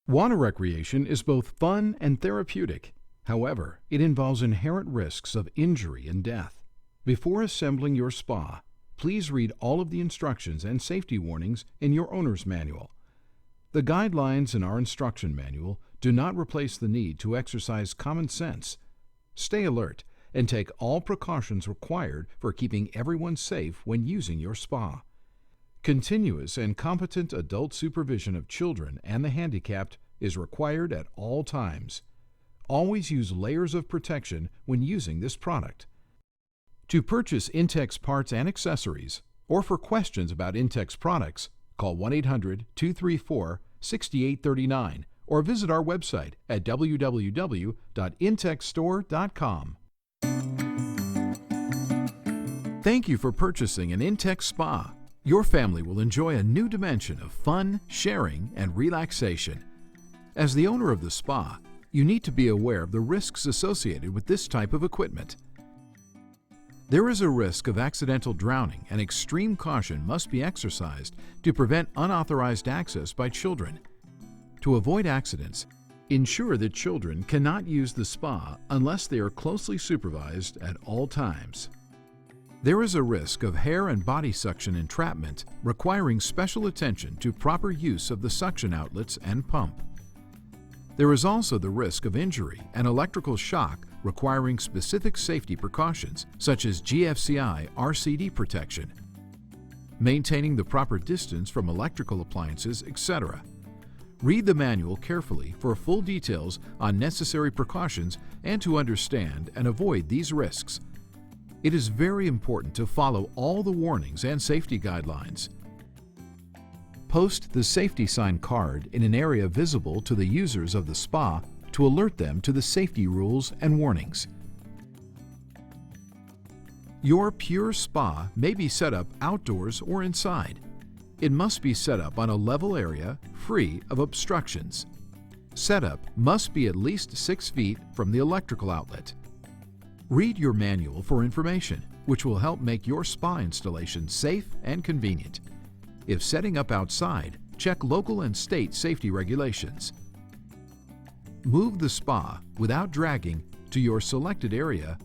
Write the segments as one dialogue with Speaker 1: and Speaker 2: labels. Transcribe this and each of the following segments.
Speaker 1: Water recreation is both fun and therapeutic. However, it involves inherent risks of injury and death. Before assembling your spa, please read all of the instructions and safety warnings in your owner's manual. The guidelines in our instruction manual do not replace the need to exercise common sense. Stay alert and take all precautions required for keeping everyone safe when using your spa. Continuous and competent adult supervision of children and the handicapped is required at all times. Always use layers of protection when using this product. To purchase Intex parts and accessories, or for questions about Intex products, call 1-800-234-6839 or visit our website at www.intexstore.com. Thank you for purchasing an Intex Spa. Your family will enjoy a new dimension of fun, sharing, and relaxation. As the owner of the spa, you need to be aware of the risks associated with this type of equipment. There is a risk of accidental drowning, and extreme caution must be exercised to prevent unauthorized access by children. To avoid accidents, ensure that children cannot use the spa unless they are closely supervised at all times. There is a risk of hair and body suction entrapment, requiring special attention to proper use of the suction outlets and pump. There is also the risk of injury and electrical shock, requiring specific safety precautions such as GFCI RCD protection, maintaining the proper distance from electrical appliances, etc. Read the manual carefully for full details on necessary precautions and to understand and avoid these risks. It is very important to follow all the warnings and safety guidelines. Post the safety sign card in an area visible to the users of the spa to alert them to the safety rules and warnings. Your Pure Spa may be set up outdoors or inside. It must be set up on a level area free of obstructions. Setup must be at least 6 feet from the electrical outlet. Read your manual for information, which will help make your spa installation safe and convenient. If setting up outside, check local and state safety regulations. Move the spa without dragging to your selected area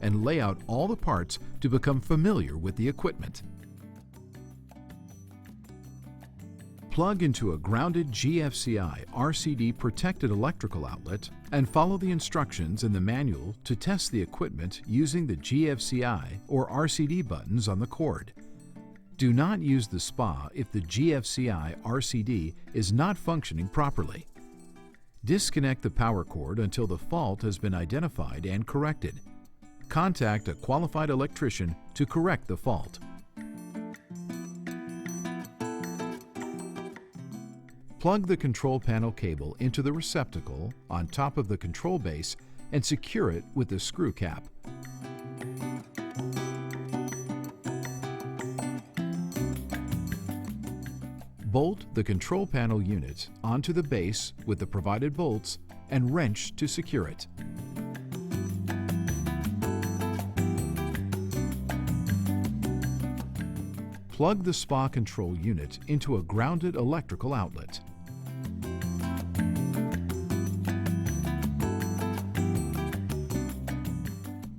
Speaker 1: and lay out all the parts to become familiar with the equipment. Plug into a grounded GFCI RCD protected electrical outlet and follow the instructions in the manual to test the equipment using the GFCI or RCD buttons on the cord. Do not use the spa if the GFCI RCD is not functioning properly. Disconnect the power cord until the fault has been identified and corrected. Contact a qualified electrician to correct the fault. Plug the control panel cable into the receptacle on top of the control base and secure it with the screw cap. Bolt the control panel unit onto the base with the provided bolts and wrench to secure it. Plug the spa control unit into a grounded electrical outlet.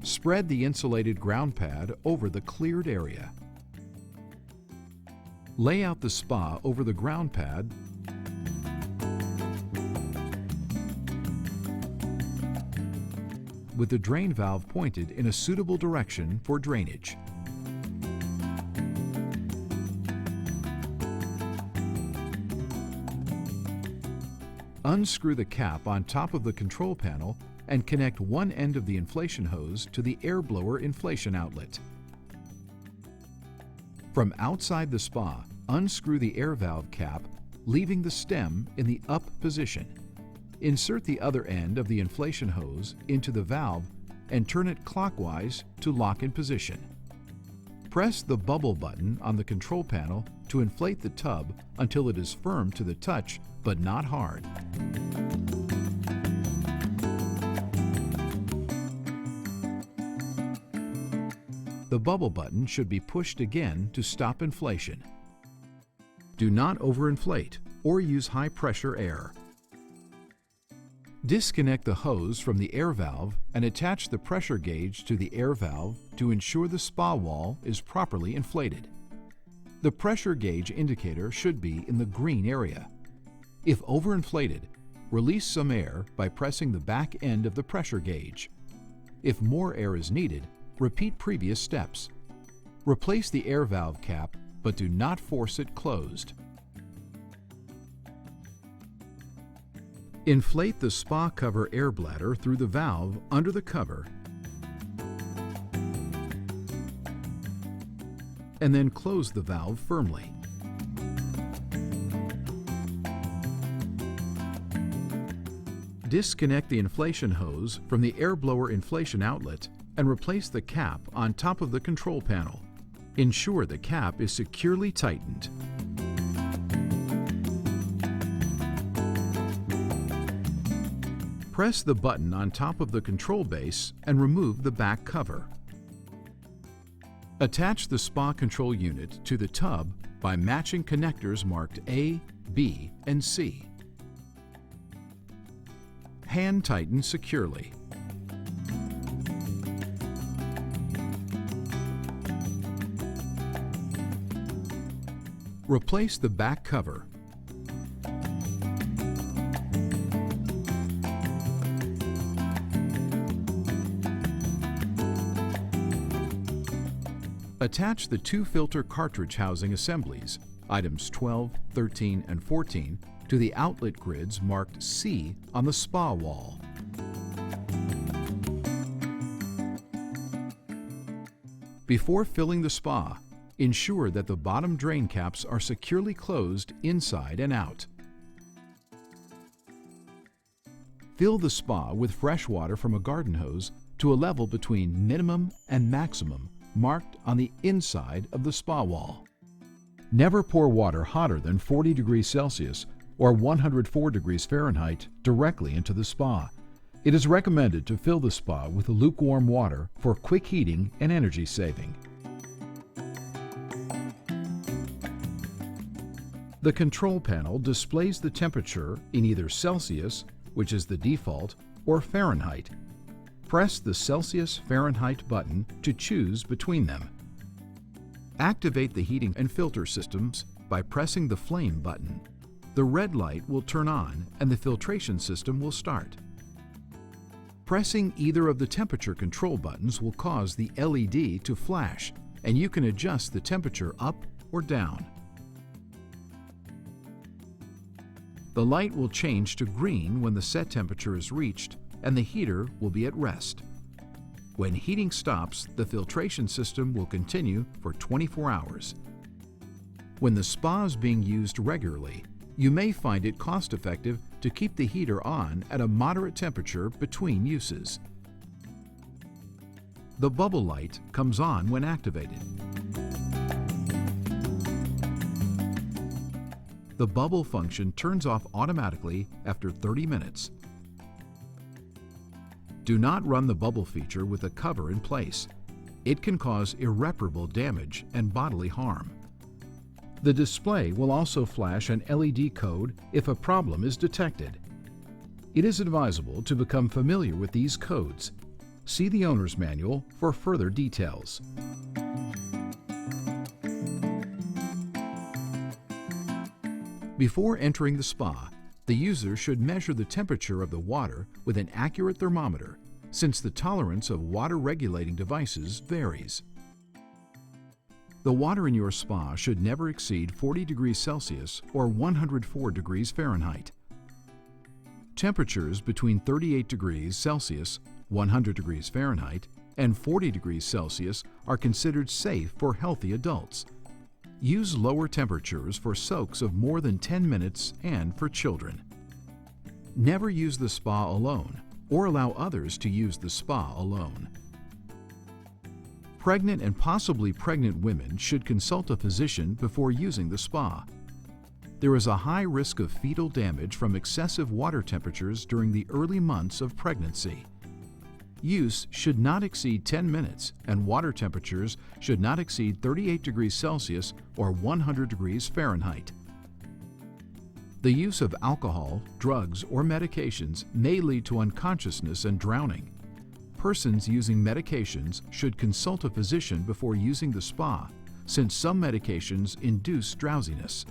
Speaker 1: Spread the insulated ground pad over the cleared area. Lay out the spa over the ground pad with the drain valve pointed in a suitable direction for drainage. Unscrew the cap on top of the control panel and connect one end of the inflation hose to the air blower inflation outlet. From outside the spa, unscrew the air valve cap, leaving the stem in the up position. Insert the other end of the inflation hose into the valve and turn it clockwise to lock in position. Press the bubble button on the control panel to inflate the tub until it is firm to the touch but not hard. The bubble button should be pushed again to stop inflation. Do not overinflate or use high-pressure air. Disconnect the hose from the air valve and attach the pressure gauge to the air valve to ensure the spa wall is properly inflated. The pressure gauge indicator should be in the green area. If overinflated, release some air by pressing the back end of the pressure gauge. If more air is needed, repeat previous steps. Replace the air valve cap, but do not force it closed. Inflate the spa cover air bladder through the valve under the cover and then close the valve firmly. Disconnect the inflation hose from the air blower inflation outlet and replace the cap on top of the control panel. Ensure the cap is securely tightened. Press the button on top of the control base and remove the back cover. Attach the spa control unit to the tub by matching connectors marked A, B, and C. Hand tighten securely. Replace the back cover. Attach the two filter cartridge housing assemblies, items 12, 13, and 14, to the outlet grids marked C on the spa wall. Before filling the spa, ensure that the bottom drain caps are securely closed inside and out. Fill the spa with fresh water from a garden hose to a level between minimum and maximum marked on the inside of the spa wall. Never pour water hotter than 40 degrees Celsius or 104 degrees Fahrenheit directly into the spa. It is recommended to fill the spa with lukewarm water for quick heating and energy saving. The control panel displays the temperature in either Celsius, which is the default, or Fahrenheit. Press the Celsius/Fahrenheit button to choose between them. Activate the heating and filter systems by pressing the flame button. The red light will turn on and the filtration system will start. Pressing either of the temperature control buttons will cause the LED to flash, and you can adjust the temperature up or down. The light will change to green when the set temperature is reached, and the heater will be at rest. When heating stops, the filtration system will continue for 24 hours. When the spa is being used regularly, you may find it cost-effective to keep the heater on at a moderate temperature between uses. The bubble light comes on when activated. The bubble function turns off automatically after 30 minutes. Do not run the bubble feature with the cover in place. It can cause irreparable damage and bodily harm. The display will also flash an LED code if a problem is detected. It is advisable to become familiar with these codes. See the owner's manual for further details. Before entering the spa, the user should measure the temperature of the water with an accurate thermometer, since the tolerance of water-regulating devices varies. The water in your spa should never exceed 40 degrees Celsius or 104 degrees Fahrenheit. Temperatures between 38 degrees Celsius, 100 degrees Fahrenheit, and 40 degrees Celsius are considered safe for healthy adults. Use lower temperatures for soaks of more than 10 minutes and for children. Never use the spa alone or allow others to use the spa alone. Pregnant and possibly pregnant women should consult a physician before using the spa. There is a high risk of fetal damage from excessive water temperatures during the early months of pregnancy. Use should not exceed 10 minutes and water temperatures should not exceed 38 degrees Celsius or 100 degrees Fahrenheit. The use of alcohol, drugs, or medications may lead to unconsciousness and drowning. Persons using medications should consult a physician before using the spa, since some medications induce drowsiness.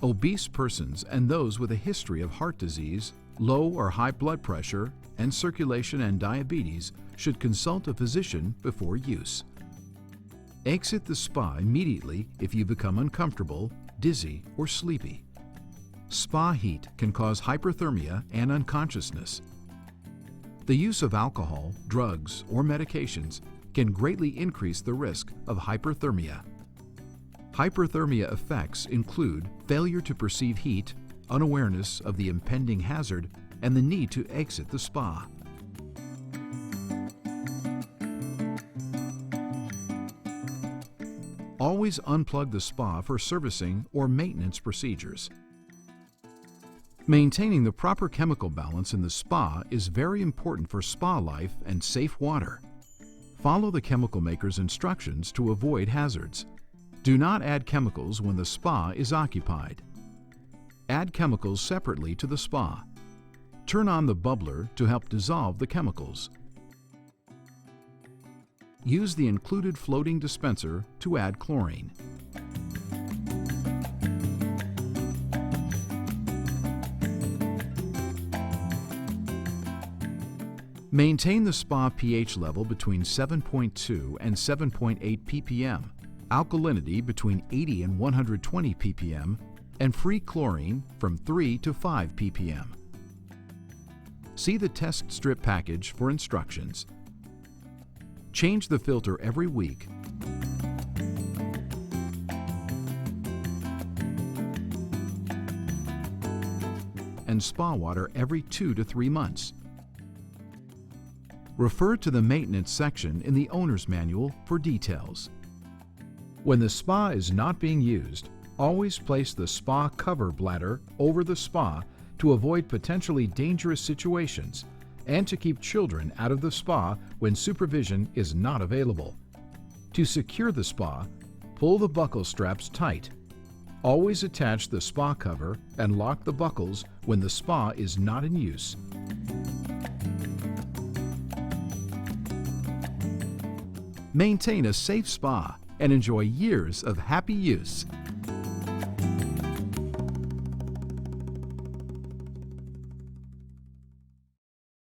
Speaker 1: Obese persons and those with a history of heart disease, low or high blood pressure, and circulation and diabetes should consult a physician before use. Exit the spa immediately if you become uncomfortable, dizzy, or sleepy. Spa heat can cause hyperthermia and unconsciousness. The use of alcohol, drugs, or medications can greatly increase the risk of hyperthermia. Hyperthermia effects include failure to perceive heat, unawareness of the impending hazard, and the need to exit the spa. Always unplug the spa for servicing or maintenance procedures. Maintaining the proper chemical balance in the spa is very important for spa life and safe water. Follow the chemical maker's instructions to avoid hazards. Do not add chemicals when the spa is occupied. Add chemicals separately to the spa. Turn on the bubbler to help dissolve the chemicals. Use the included floating dispenser to add chlorine. Maintain the spa pH level between 7.2 and 7.8 ppm, alkalinity between 80 and 120 ppm, and free chlorine from 3 to 5 ppm. See the test strip package for instructions. Change the filter every week. And spa water every 2 to 3 months. Refer to the maintenance section in the owner's manual for details. When the spa is not being used, always place the spa cover bladder over the spa to avoid potentially dangerous situations and to keep children out of the spa when supervision is not available. To secure the spa, pull the buckle straps tight. Always attach the spa cover and lock the buckles when the spa is not in use. Maintain a safe spa and enjoy years of happy use.